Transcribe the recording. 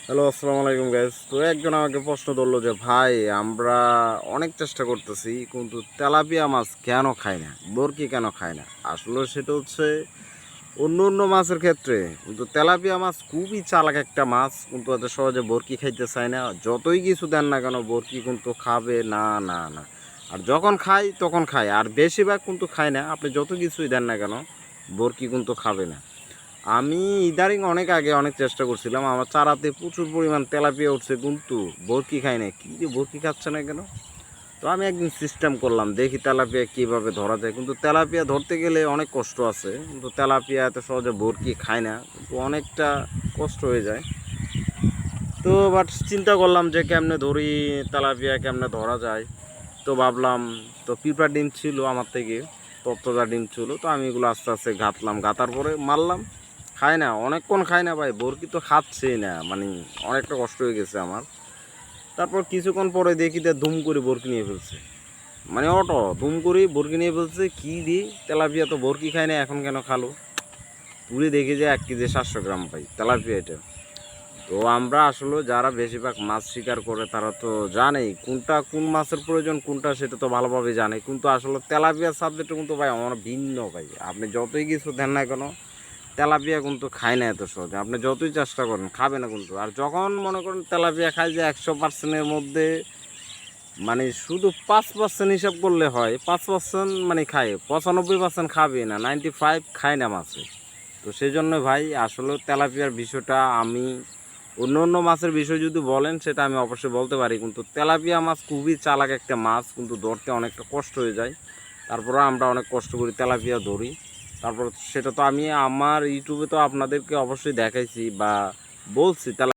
Hello, আসসালামু আলাইকুম guys. তো একজন আমাকে প্রশ্ন ধরলো যে ভাই, আমরা অনেক চেষ্টা করতেছি কিন্তু তেলাপিয়া মাছ কেন খাই না, বরকি কেন খায় না। আসলে সেটা হচ্ছে অন্য অন্য মাছের ক্ষেত্রে, কিন্তু তেলাপিয়া মাছ খুবই চালাক একটা মাছ, কিন্তু এত সহজে বরকি খাইতে চায় না। যতই কিছু দেন না কেন বরকি কিন্তু খাবে না, না না। আর যখন খাই তখন খায়, আর বেশিরভাগ কিন্তু খায় না। আপনি যত কিছুই দেন না কেন বরকি কিন্তু খাবে না। আমি ইদারিং অনেক আগে অনেক চেষ্টা করছিলাম, আমার চারাতে প্রচুর পরিমাণ তেলাপিয়া উঠছে, কিন্তু বরকি খাই না। কী যে বরকি খাচ্ছে না কেন? তো আমি একদিন সিস্টেম করলাম, দেখি তেলাপিয়া কীভাবে ধরা যায়। কিন্তু তেলাপিয়া ধরতে গেলে অনেক কষ্ট আছে, কিন্তু তেলাপিয়া এত সহজে বরকি খায় না, কিন্তু অনেকটা কষ্ট হয়ে যায়। তো বাট চিন্তা করলাম যে কেমনে ধরি, তেলাপিয়া কেমনে ধরা যায়। তো ভাবলাম, তো পিঁপড়া ডিম ছিল আমার থেকে, তত্ত্বজা ডিম ছিল। তো আমি এগুলো আস্তে আস্তে ঘাতলাম, ঘাতার পরে মারলাম। খায় না, অনেকক্ষণ খায় না ভাই, বরকি তো খাচ্ছেই না। মানে অনেকটা কষ্ট হয়ে গেছে আমার। তারপর কিছুক্ষণ পরে দেখি যে ধুম করে বরকি নিয়ে ফেলছে। মানে অটো ধুম করে বরকি নিয়ে ফেলছে। কী দিই, তেলাপিয়া তো বরকি খায় না, এখন কেন খালো? পুরি দেখি যে 1 কেজি 700 গ্রাম পাই তেলাপিয়া এটা। তো আমরা আসলে যারা বেশিরভাগ মাছ শিকার করে তারা তো জানেই কোনটা কোন মাছের প্রয়োজন, কোনটা সেটা তো ভালোভাবে জানে। কিন্তু আসলে তেলাপিয়ার সাবজেক্টটা কিন্তু ভাই আমার ভিন্ন ভাই। আপনি যতই কিছু দেন না কেন তেলাপিয়া কিন্তু খায় না এত সহজে। আপনি যতই চেষ্টা করেন খাবে না কিন্তু। আর যখন মনে করেন তেলাপিয়া খায় যে 100%-এর মধ্যে মানে শুধু 5% হিসাব করলে হয়, 5% মানে খায়, 95% খাবে না, 95 খায় না মাছে। তো সেই জন্য ভাই আসলে তেলাপিয়ার বিষয়টা আমি, অন্য অন্য মাছের বিষয় যদি বলেন সেটা আমি অবশ্যই বলতে পারি, কিন্তু তেলাপিয়া মাছ খুবই চালাক একটা মাছ, কিন্তু ধরতে অনেকটা কষ্ট হয়ে যায়। তারপরে আমরা অনেক কষ্ট করি তেলাপিয়া ধরি। তারপর সেটা তো আমি আমার ইউটিউবে তো আপনাদেরকে অবশ্যই দেখাইছি বা বলছি।